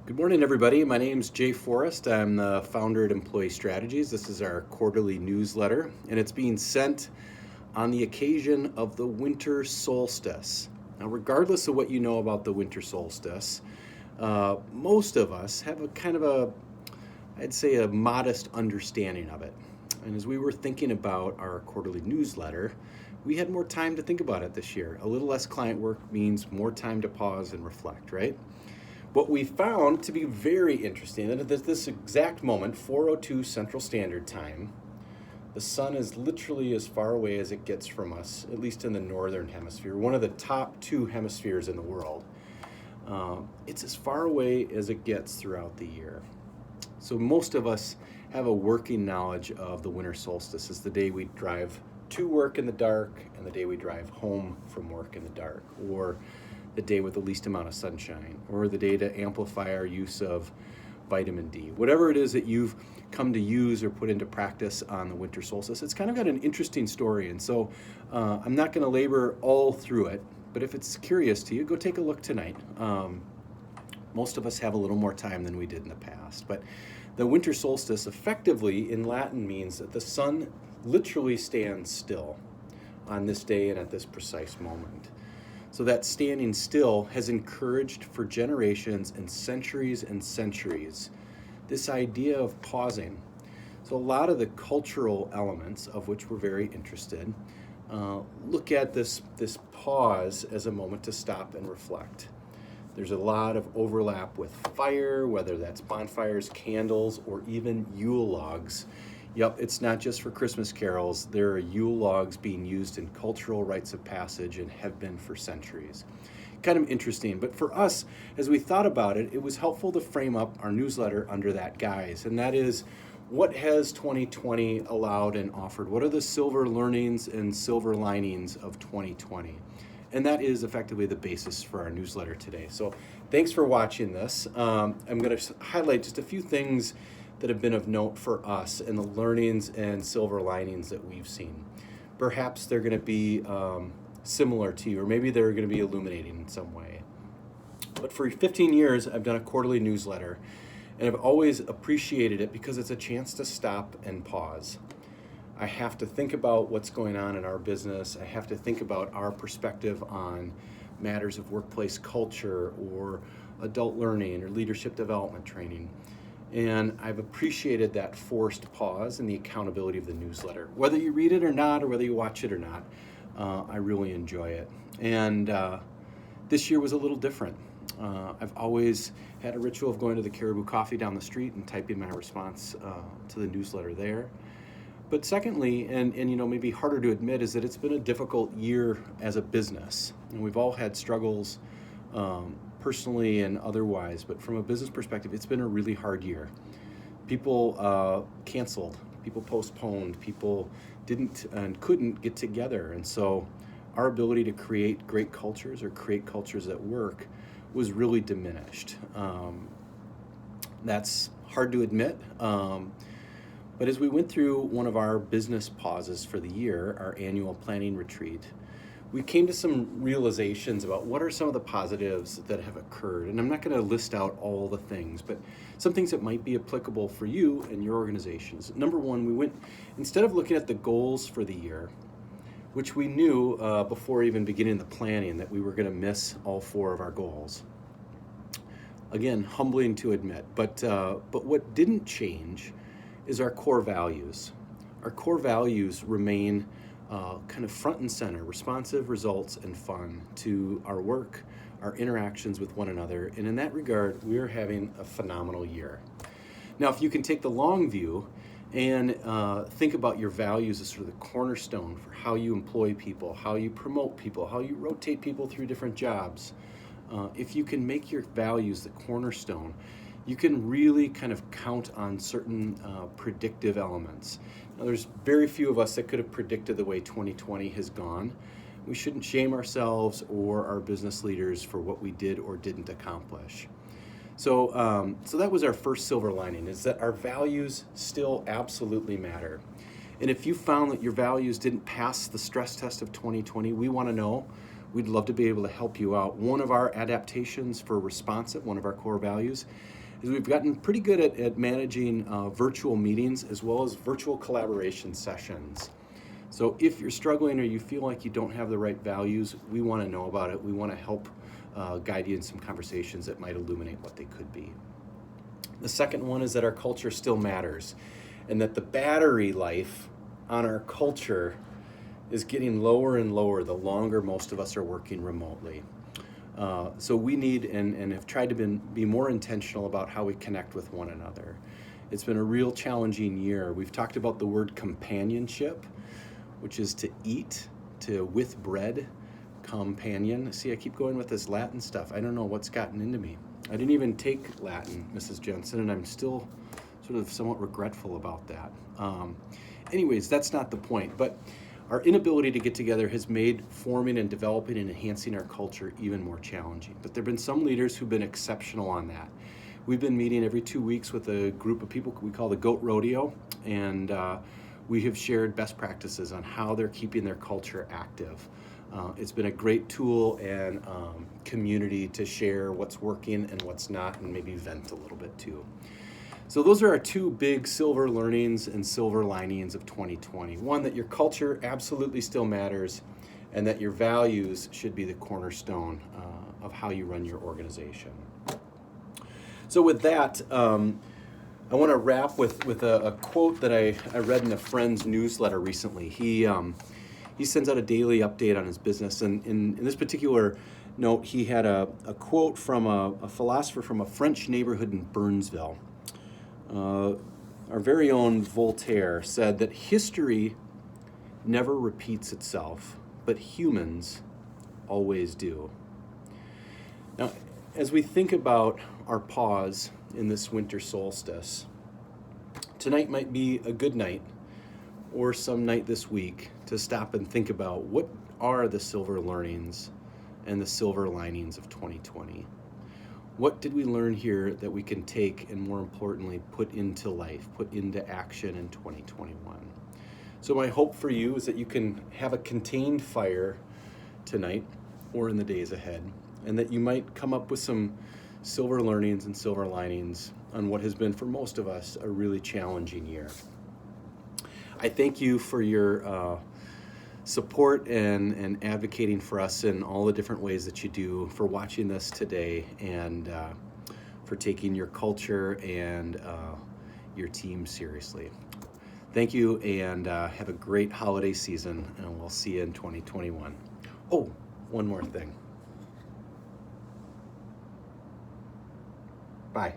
Good morning, everybody. My name's Jay Forrest. I'm the founder at Employee Strategies. This is our quarterly newsletter, and it's being sent on the occasion of the winter solstice. Now, regardless of what you know about the winter solstice, most of us have I'd say, a modest understanding of it. And as we were thinking about our quarterly newsletter, we had more time to think about it this year. A little less client work means more time to pause and reflect, right? What we found to be very interesting, that at this exact moment, 4:02 Central Standard Time, the sun is literally as far away as it gets from us, at least in the northern hemisphere, one of the top two hemispheres in the world. It's as far away as it gets throughout the year. So most of us have a working knowledge of the winter solstice as the day we drive to work in the dark and the day we drive home from work in the dark, or the day with the least amount of sunshine, or the day to amplify our use of vitamin D. Whatever it is that you've come to use or put into practice on the winter solstice, it's kind of got an interesting story. And so I'm not going to labor all through it, but if it's curious to you, go take a look tonight. Most of us have a little more time than we did in the past. But the winter solstice effectively in Latin means that the sun literally stands still on this day and at this precise moment. So that standing still has encouraged for generations and centuries this idea of pausing. So a lot of the cultural elements of which we're very interested look at this pause as a moment to stop and reflect. There's a lot of overlap with fire, whether that's bonfires, candles, or even Yule logs. Yep, it's not just for Christmas carols. There are Yule logs being used in cultural rites of passage and have been for centuries. Kind of interesting, but for us, as we thought about it, it was helpful to frame up our newsletter under that guise, and that is, what has 2020 allowed and offered? What are the silver learnings and silver linings of 2020? And that is effectively the basis for our newsletter today. So thanks for watching this. I'm going to highlight just a few things that have been of note for us and the learnings and silver linings that we've seen. Perhaps they're going to be similar to you, or maybe they're going to be illuminating in some way. But for 15 years, I've done a quarterly newsletter, and I've always appreciated it because it's a chance to stop and pause. I have to think about what's going on in our business. I have to think about our perspective on matters of workplace culture or adult learning or leadership development training. And I've appreciated that forced pause and the accountability of the newsletter. Whether you read it or not, or whether you watch it or not, I really enjoy it. And this year was a little different. I've always had a ritual of going to the Caribou Coffee down the street and typing my response to the newsletter there. But secondly, and maybe harder to admit, is that it's been a difficult year as a business. And we've all had struggles personally and otherwise, but from a business perspective, it's been a really hard year. People canceled, people postponed, people didn't and couldn't get together. And so our ability to create great cultures or create cultures at work was really diminished. That's hard to admit. But as we went through one of our business pauses for the year, our annual planning retreat, we came to some realizations about what are some of the positives that have occurred. And I'm not going to list out all the things, but some things that might be applicable for you and your organizations. Number one, instead of looking at the goals for the year, which we knew before even beginning the planning that we were going to miss all 4 of our goals. Again, humbling to admit, but what didn't change is our core values. Our core values remain kind of front and center, responsive, results, and fun to our work, our interactions with one another. And in that regard, we're having a phenomenal year. Now, if you can take the long view and think about your values as sort of the cornerstone for how you employ people, how you promote people, how you rotate people through different jobs, if you can make your values the cornerstone, you can really kind of count on certain predictive elements. Now, there's very few of us that could have predicted the way 2020 has gone. We shouldn't shame ourselves or our business leaders for what we did or didn't accomplish. So that was our first silver lining, is that our values still absolutely matter. And if you found that your values didn't pass the stress test of 2020, we want to know we'd love to be able to help you out. One of our adaptations for responsive, one of our core values, is we've gotten pretty good at managing virtual meetings as well as virtual collaboration sessions. So if you're struggling or you feel like you don't have the right values, we want to know about it. We want to help guide you in some conversations that might illuminate what they could be. The second one is that our culture still matters, and that the battery life on our culture is getting lower and lower the longer most of us are working remotely. So we need and have tried to be more intentional about how we connect with one another. It's been a real challenging year. We've talked about the word companionship, which is to eat, to with bread, companion. See, I keep going with this Latin stuff. I don't know what's gotten into me. I didn't even take Latin, Mrs. Jensen, and I'm still sort of somewhat regretful about that. Anyways, that's not the point, but our inability to get together has made forming and developing and enhancing our culture even more challenging. But there have been some leaders who've been exceptional on that. We've been meeting every 2 weeks with a group of people we call the Goat Rodeo, and we have shared best practices on how they're keeping their culture active. It's been a great tool and community to share what's working and what's not, and maybe vent a little bit too. So those are our two big silver learnings and silver linings of 2020. One, that your culture absolutely still matters, and that your values should be the cornerstone of how you run your organization. So with that, I want to wrap with a quote that I read in a friend's newsletter recently. He sends out a daily update on his business, and in this particular note, he had a quote from a philosopher from a French neighborhood in Burnsville. Our very own Voltaire said that history never repeats itself, but humans always do. Now, as we think about our pause in this winter solstice, tonight might be a good night, or some night this week, to stop and think about what are the silver learnings and the silver linings of 2020. What did we learn here that we can take and, more importantly, put into life, put into action in 2021? So my hope for you is that you can have a contained fire tonight or in the days ahead, and that you might come up with some silver learnings and silver linings on what has been, for most of us, a really challenging year. I thank you for your support and advocating for us in all the different ways that you do, for watching this today, and for taking your culture and your team seriously. Thank you, and have a great holiday season, and we'll see you in 2021. Oh, one more thing. Bye.